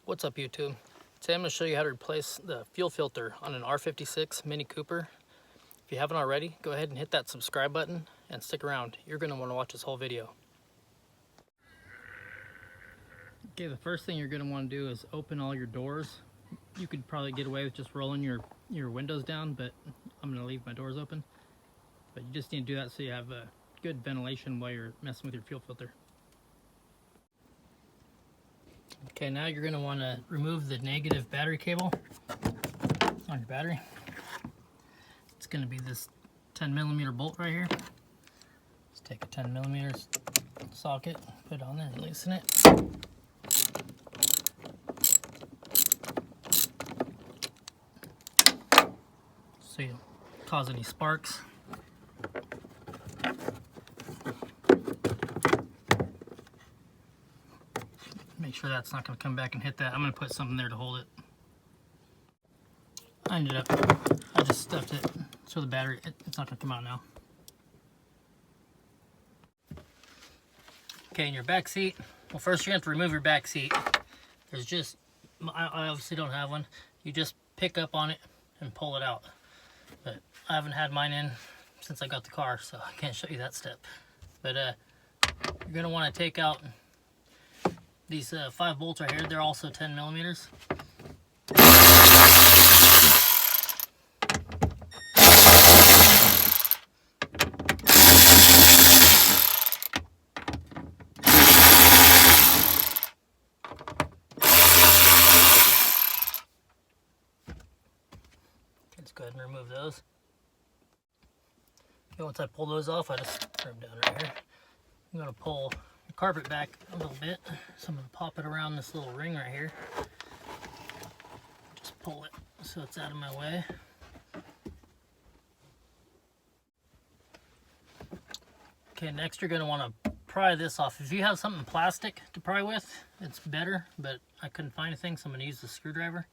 What's up, YouTube? Today I'm going to show you how to replace the fuel filter on an R56 Mini Cooper. If you haven't already, go ahead and hit that subscribe button and stick around. You're going to want to watch this whole video. Okay, the first thing you're going to want to do is open all your doors. You could probably get away with just rolling your windows down, but I'm going to leave my doors open. But you just need to do that so you have good ventilation while you're messing with your fuel filter. Okay, now you're going to want to remove the negative battery cable on your battery. It's going to be this 10mm bolt right here. Just take a 10mm socket, put it on there and loosen it. So you don't cause any sparks. Make sure that's not going to come back and hit that. I'm going to put something there to hold it. I just stuffed it so the battery, it's not going to come out now. Okay, in your back seat, well, first you're going to have to remove your back seat. There's just, I obviously don't have one. You just pick up on it and pull it out. But I haven't had mine in since I got the car, so I can't show you that step. But you're going to want to take out these 5 bolts right here. They're also 10mm. Let's go ahead and remove those. Okay, once I pull those off, I just throw them down right here. I'm going to pull the carpet back a little bit, so I'm going to pop it around this little ring right here. Just pull it so it's out of my way. Okay, next you're going to want to pry this off. If you have something plastic to pry with, it's better, but I couldn't find anything, so I'm going to use the screwdriver.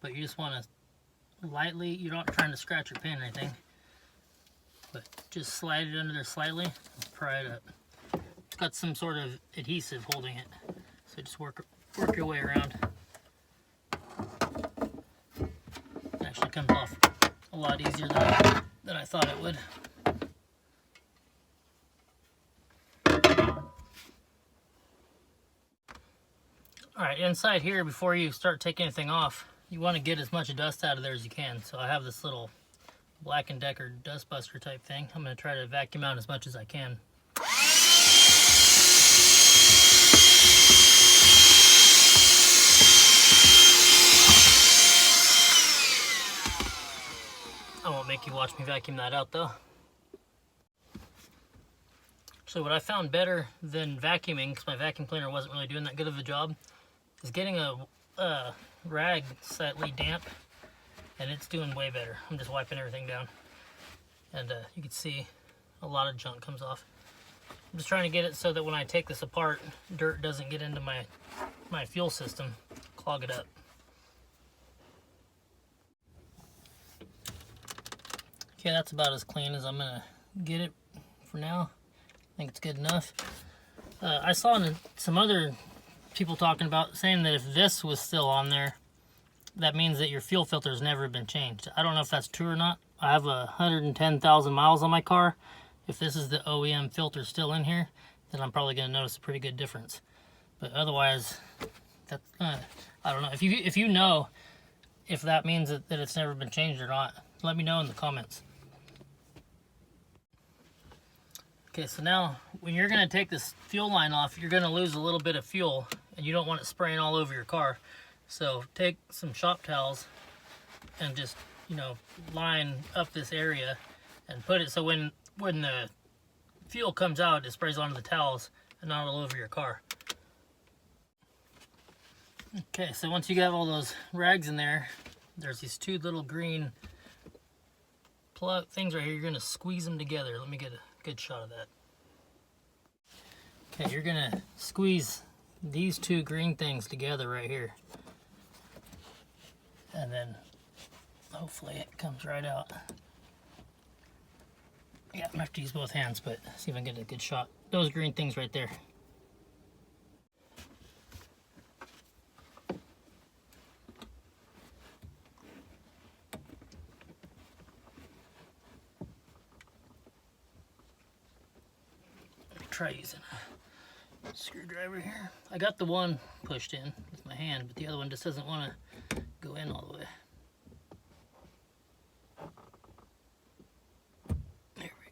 But you just want to lightly, you're not trying to scratch your pin or anything, but just slide it under there slightly and pry it up. It's got some sort of adhesive holding it, so just work your way around. It actually comes off a lot easier than I thought it would. Alright, inside here, before you start taking anything off, you want to get as much dust out of there as you can. So I have this little Black & Decker dust buster type thing. I'm going to try to vacuum out as much as I can. I won't make you watch me vacuum that out though. So what I found better than vacuuming, because my vacuum cleaner wasn't really doing that good of a job, is getting a rag slightly damp, and it's doing way better. I'm just wiping everything down, and you can see a lot of junk comes off. I'm just trying to get it so that when I take this apart, dirt doesn't get into my fuel system, clog it up. Okay, that's about as clean as I'm gonna get it for now. I think it's good enough. I saw some other people talking about saying that if this was still on there, that means that your fuel filter has never been changed. I don't know if that's true or not. I have 110,000 miles on my car. If this is the OEM filter still in here, then I'm probably going to notice a pretty good difference. But otherwise, that's, I don't know. If you know if that means that it's never been changed or not, let me know in the comments. Okay, so now when you're going to take this fuel line off, you're going to lose a little bit of fuel, and you don't want it spraying all over your car. So take some shop towels and just, line up this area and put it so when the fuel comes out, it sprays onto the towels and not all over your car. Okay, so once you got all those rags in there, there's these 2 little green plug things right here. You're going to squeeze them together. Let me get a good shot of that. Okay, you're going to squeeze these 2 green things together right here. And then hopefully it comes right out. Yeah, I'm gonna have to use both hands, but see if I can get a good shot. Those green things right there. try using a screwdriver here. I got the one pushed in with my hand, but the other one just doesn't want to go in all the way. There we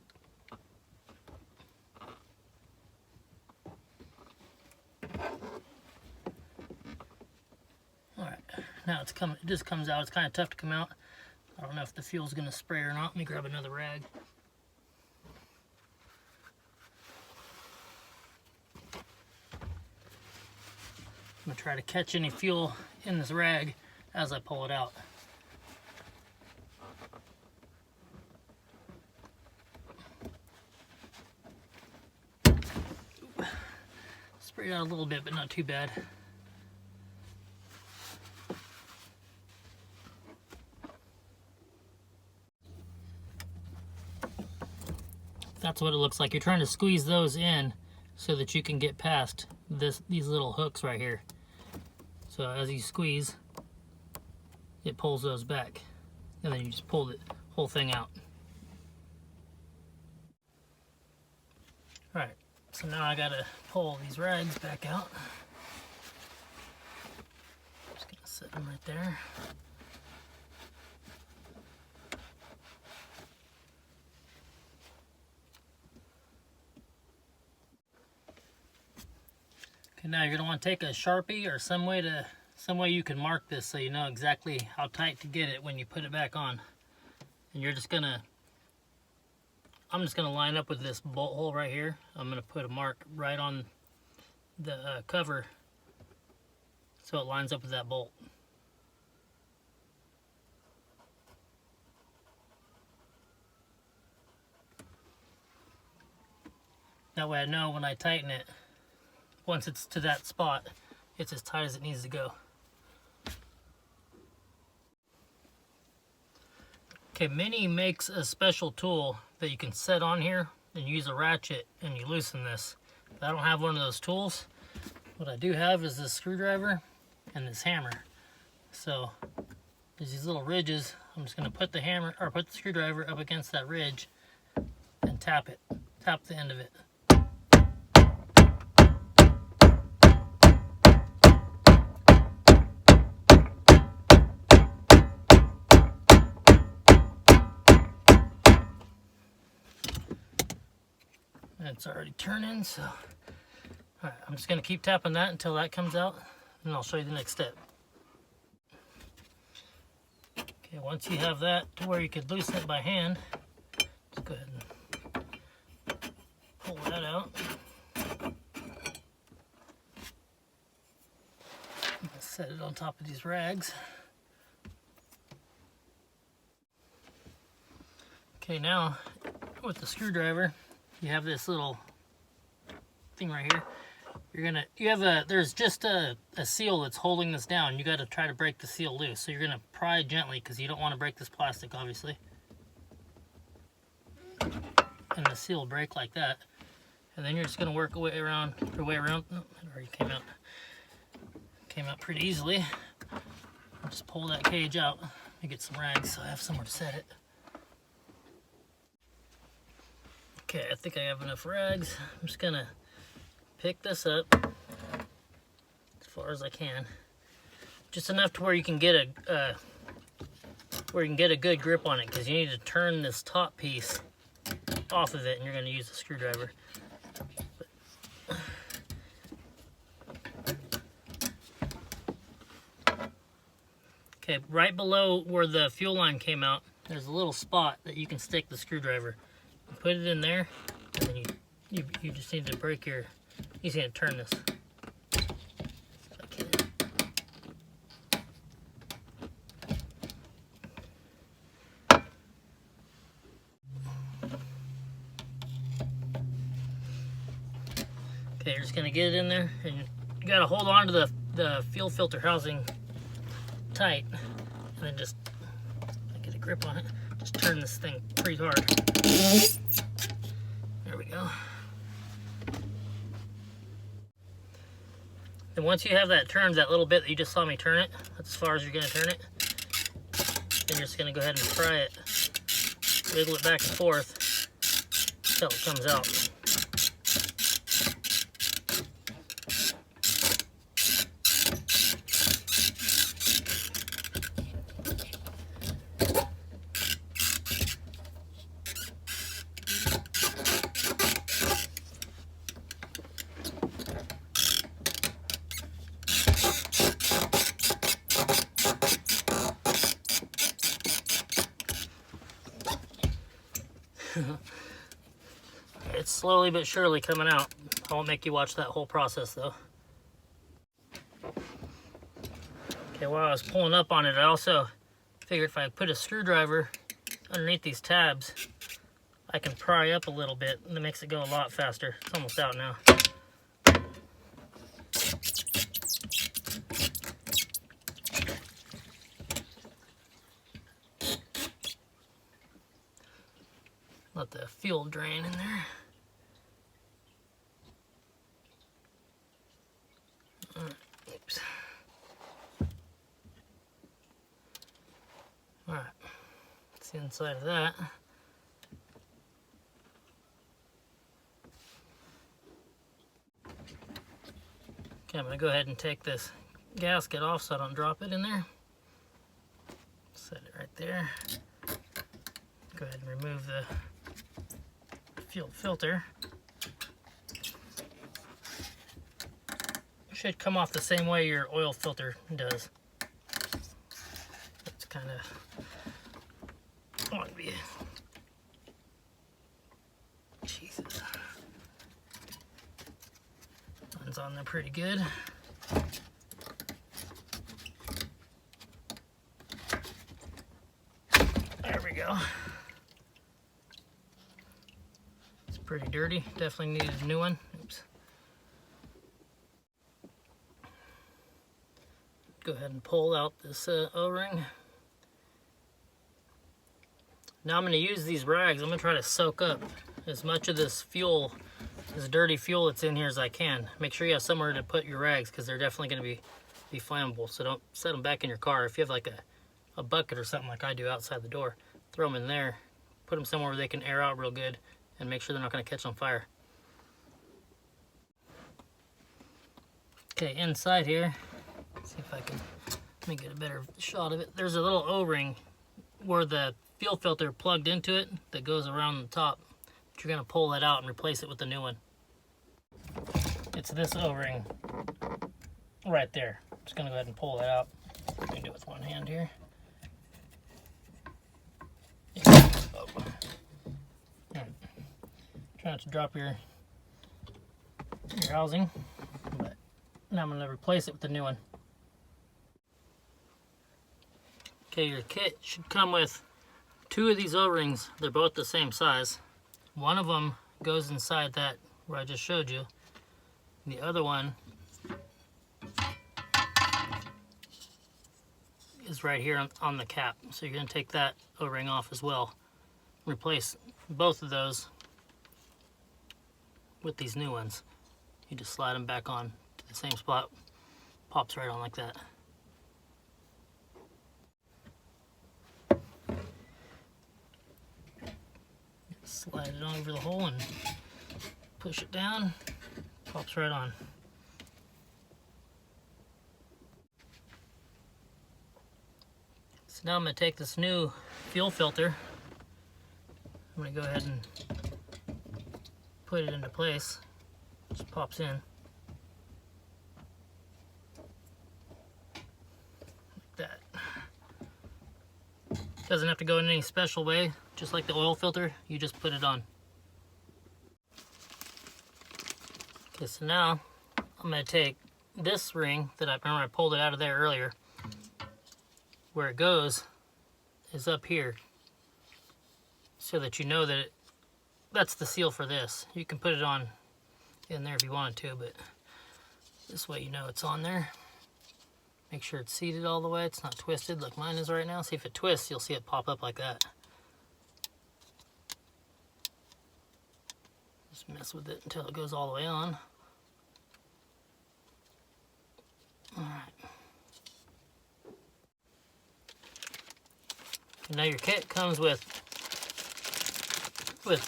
go. Alright, now it's coming. It just comes out. It's kind of tough to come out. I don't know if the fuel's going to spray or not. Let me grab another rag. I'm going to try to catch any fuel in this rag as I pull it out. Sprayed out a little bit, but not too bad. That's what it looks like. You're trying to squeeze those in so that you can get past these little hooks right here. So as you squeeze, it pulls those back, and then you just pull the whole thing out. Alright, so now I gotta pull these rags back out. Just gonna set them right there. Okay, now you're going to want to take a Sharpie or some way you can mark this so you know exactly how tight to get it when you put it back on. And you're just going to, I'm just going to line up with this bolt hole right here. I'm going to put a mark right on the cover so it lines up with that bolt. That way I know when I tighten it, once it's to that spot, it's as tight as it needs to go. Okay, Mini makes a special tool that you can set on here and use a ratchet and you loosen this. But I don't have one of those tools. What I do have is this screwdriver and this hammer. So there's these little ridges. I'm just going to put the hammer or put the screwdriver up against that ridge and tap it. Tap the end of it. It's already turning, so alright, I'm just going to keep tapping that until that comes out, and I'll show you the next step. Okay, once you have that to where you could loosen it by hand, just go ahead and pull that out. Set it on top of these rags. Okay, now with the screwdriver, you have this little thing right here. There's just a seal that's holding this down. You got to try to break the seal loose. So you're gonna pry gently because you don't want to break this plastic, obviously. And the seal will break like that. And then you're just gonna work your way around. Oh, it already came out pretty easily. I'll just pull that cage out and get some rags so I have somewhere to set it. Okay, I think I have enough rags. I'm just gonna pick this up as far as I can, just enough to where you can get a good grip on it, because you need to turn this top piece off of it, and you're going to use a screwdriver. Okay, right below where the fuel line came out, there's a little spot that you can stick the screwdriver. You put it in there, and then you just need to break your, you just need to turn this. Okay, you're just gonna get it in there, and you gotta hold on to the fuel filter housing tight, and then just get a grip on it. Just turn this thing pretty hard. There we go. And once you have that turned, that little bit that you just saw me turn it, that's as far as you're gonna turn it. Then you're just gonna go ahead and pry it, wiggle it back and forth until it comes out. It's slowly but surely coming out. I won't make you watch that whole process though. Okay, while I was pulling up on it, I also figured if I put a screwdriver underneath these tabs, I can pry up a little bit, and that makes it go a lot faster. It's almost out now. Let the fuel drain in there. Oops. Alright, that's the inside of that. Okay, I'm going to go ahead and take this gasket off so I don't drop it in there. Set it right there. Go ahead and remove the fuel filter. It should come off the same way your oil filter does. It's kind of want to be. Jesus, mine's on there pretty good. There we go. Pretty dirty, definitely needed a new one. Oops. Go ahead and pull out this O-ring. Now I'm going to use these rags. I'm going to try to soak up as much of this fuel, this dirty fuel that's in here as I can. Make sure you have somewhere to put your rags because they're definitely going to be flammable. So don't set them back in your car. If you have like a bucket or something like I do outside the door, throw them in there. Put them somewhere where they can air out real good. And make sure they're not going to catch on fire. Okay, inside here, let's see if I can let me get a better shot of it. There's a little O-ring where the fuel filter plugged into it that goes around the top. But you're going to pull that out and replace it with the new one. It's this O-ring right there. I'm just going to go ahead and pull that out. I can do it with one hand here. Oh. Try not to drop your housing, but now I'm going to replace it with the new one. Okay, your kit should come with two of these O-rings. They're both the same size. One of them goes inside that where I just showed you. The other one is right here on the cap. So you're going to take that O-ring off as well. Replace both of those with these new ones. You just slide them back on to the same spot. Pops right on like that. Slide it on over the hole and push it down. Pops right on. So now I'm going to take this new fuel filter. I'm going to go ahead and put it into place. Just pops in. Like that. Doesn't have to go in any special way. Just like the oil filter, you just put it on. Okay, so now I'm going to take this ring that I remember I pulled it out of there earlier. Where it goes is up here. So that you know that that's the seal for this. You can put it on in there if you wanted to, but this way you know it's on there. Make sure it's seated all the way. It's not twisted like mine is right now. See if it twists, you'll see it pop up like that. Just mess with it until it goes all the way on. Alright. Now your kit comes with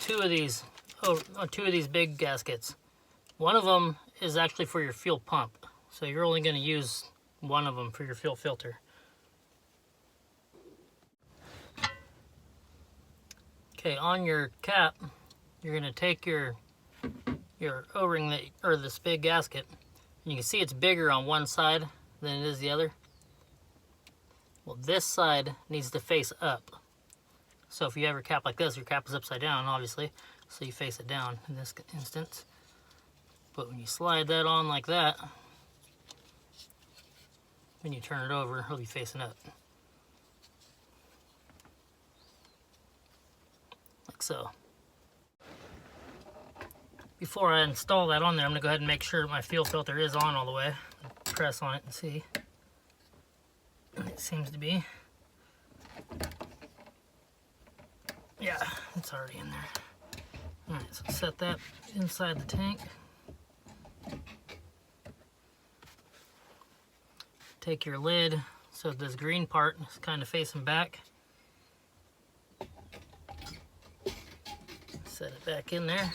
two of these big gaskets. One of them is actually for your fuel pump, so you're only going to use one of them for your fuel filter. Okay, on your cap, you're going to take your O-ring or this big gasket, and you can see it's bigger on one side than it is the other. Well, this side needs to face up. So if you have your cap like this, your cap is upside down, obviously, so you face it down in this instance. But when you slide that on like that, when you turn it over, it'll be facing up. Like so. Before I install that on there, I'm going to go ahead and make sure my fuel filter is on all the way. Press on it and see. It seems to be. Yeah, it's already in there. Alright, so set that inside the tank. Take your lid, so this green part is kind of facing back. Set it back in there.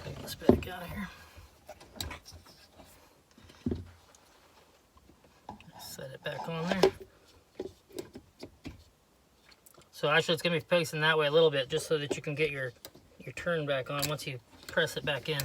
Take this back out of here. Set it back on there. So actually it's going to be facing that way a little bit, just so that you can get your turn back on once you press it back in.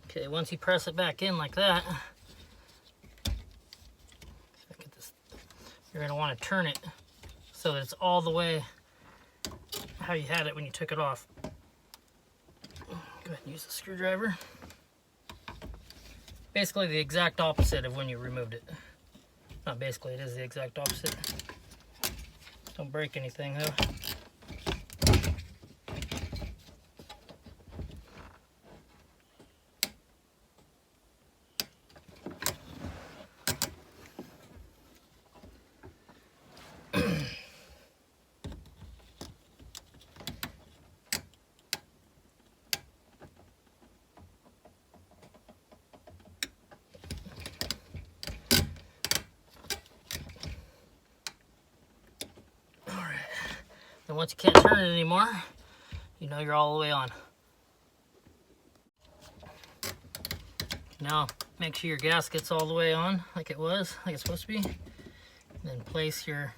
Okay, once you press it back in like that, you're going to want to turn it so that it's all the way how you had it when you took it off. Go ahead and use the screwdriver. Basically the exact opposite of when you removed it. Not basically, it is the exact opposite. Don't break anything though. And once you can't turn it anymore, you know you're all the way on. Now, make sure your gasket's all the way on, like it was, like it's supposed to be. And then place your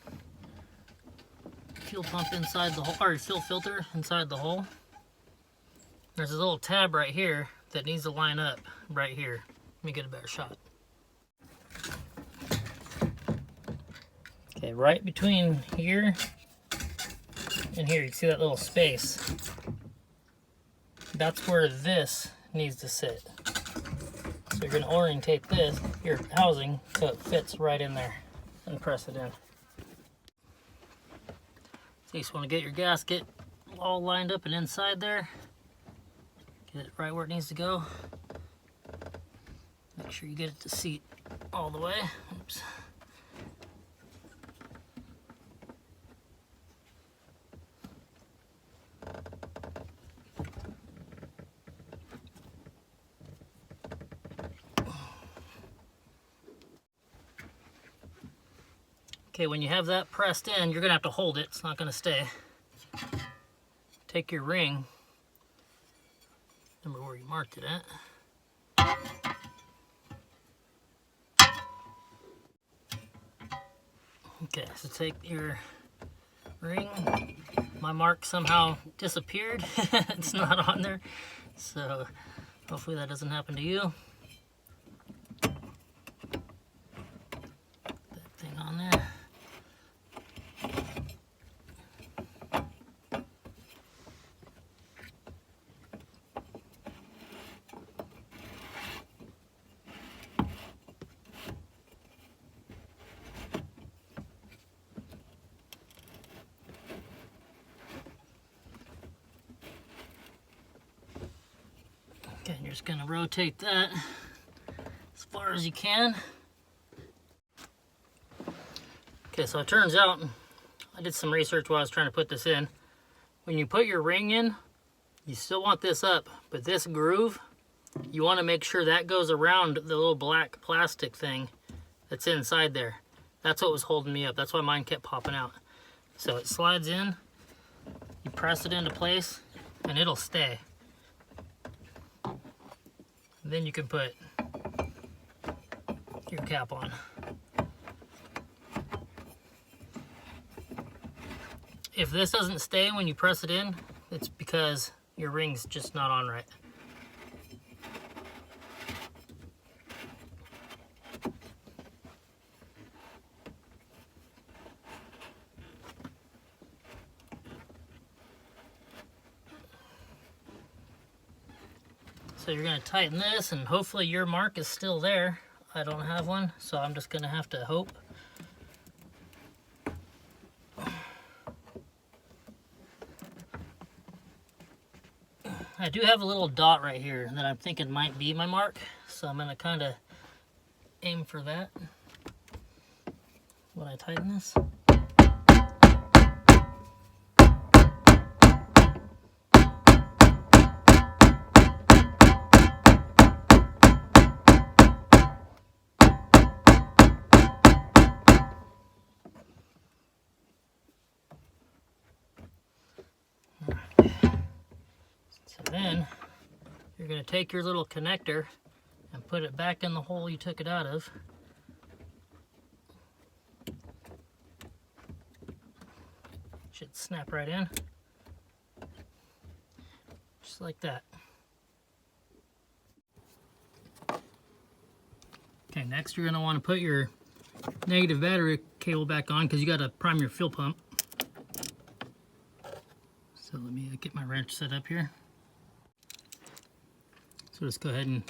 fuel pump inside the hole, or your fuel filter inside the hole. There's a little tab right here that needs to line up right here. Let me get a better shot. Okay, right between here and here, you can see that little space. That's where this needs to sit. So you're going to orientate this, your housing, so it fits right in there and press it in. So you just want to get your gasket all lined up and inside there. Get it right where it needs to go. Make sure you get it to seat all the way. Oops. Okay, when you have that pressed in, you're going to have to hold it. It's not going to stay. Take your ring. Remember where you marked it at. Okay, so take your ring. My mark somehow disappeared. It's not on there. So hopefully that doesn't happen to you. That thing on there. Okay, you're just going to rotate that as far as you can. Okay, so it turns out, I did some research while I was trying to put this in. When you put your ring in, you still want this up, but this groove, you want to make sure that goes around the little black plastic thing that's inside there. That's what was holding me up. That's why mine kept popping out. So it slides in, you press it into place, and it'll stay. Then you can put your cap on. If this doesn't stay when you press it in, it's because your ring's just not on right. So you're going to tighten this, and hopefully your mark is still there. I don't have one, so I'm just going to have to hope. I do have a little dot right here that I'm thinking might be my mark, so I'm going to kind of aim for that when I tighten this. So then you're going to take your little connector and put it back in the hole you took it out of. Should snap right in. Just like that. Okay, next you're going to want to put your negative battery cable back on because you got to prime your fuel pump. So let me get my wrench set up here. So just go ahead and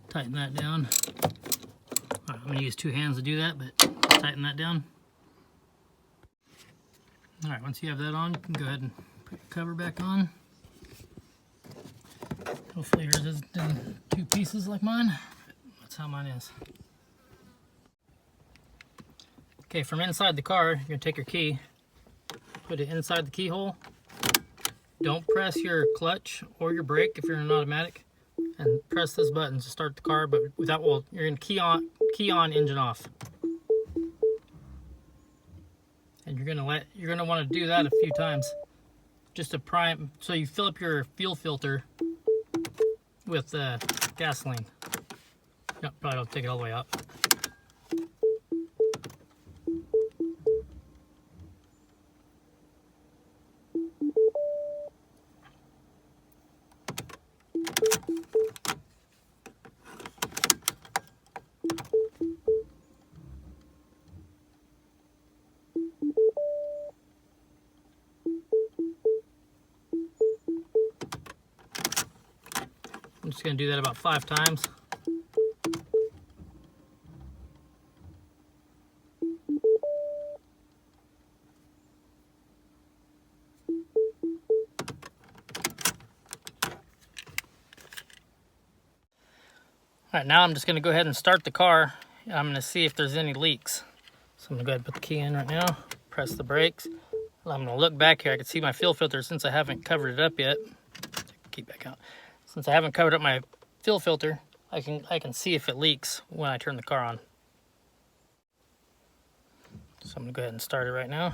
tighten that down. Right, I'm going to use two hands to do that, but tighten that down. Alright, once you have that on, you can go ahead and put your cover back on. Hopefully yours isn't in two pieces like mine. That's how mine is. Okay, from inside the car, you're going to take your key, put it inside the keyhole. Don't press your clutch or your brake if you're in an automatic. And press this button to start the car, but without, well, you're going to key on, engine off. And you're going to want to do that a few times just to prime, so you fill up your fuel filter with gasoline. No, probably don't take it all the way up. I'm just going to do that about 5 times. Alright, now I'm just going to go ahead and start the car. I'm going to see if there's any leaks. So I'm going to go ahead and put the key in right now, press the brakes. I'm going to look back here. I can see my fuel filter since I haven't covered it up yet. Take the key back out. Since I haven't covered up my fuel filter, I can see if it leaks when I turn the car on. So I'm going to go ahead and start it right now.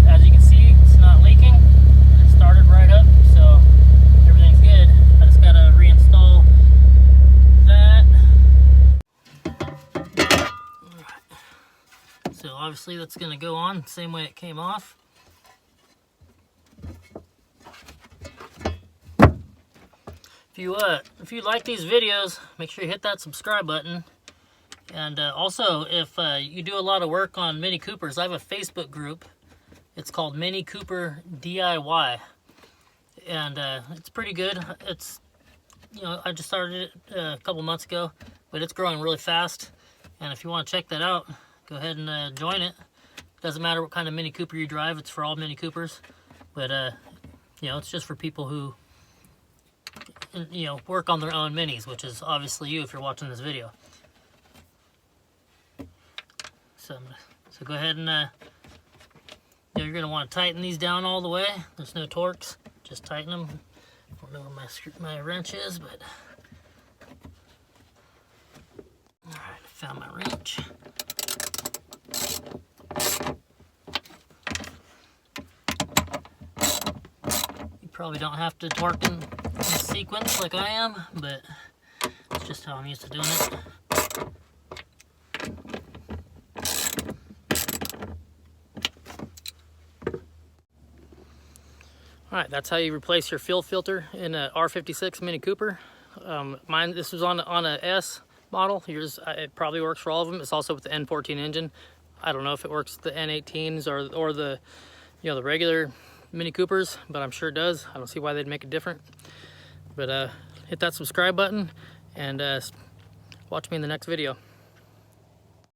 As you can see, it's not leaking. It started right up, so everything's good. I just got to reinstall that. So obviously that's going to go on the same way it came off. If you like these videos, make sure you hit that subscribe button. And also, if you do a lot of work on Mini Coopers, I have a Facebook group. It's called Mini Cooper DIY, and it's pretty good. It's, you know, I just started it a couple months ago, but it's growing really fast. And if you want to check that out, go ahead and join it. Doesn't matter what kind of Mini Cooper you drive; it's for all Mini Coopers. But you know, it's just for people who, you know, work on their own minis, which is obviously you if you're watching this video. So go ahead and you know, you're going to want to tighten these down all the way. There's no Torx, just tighten them. I don't know where my wrench is, but all right, I found my wrench. Probably don't have to torque in sequence like I am, but it's just how I'm used to doing it. Alright, that's how you replace your fuel filter in a R56 Mini Cooper. This was on a S model. Yours, it probably works for all of them. It's also with the N14 engine. I don't know if it works with the N18s or the, you know, the regular Mini Coopers, but I'm sure it does. I don't see why they'd make it different. But hit that subscribe button and watch me in the next video.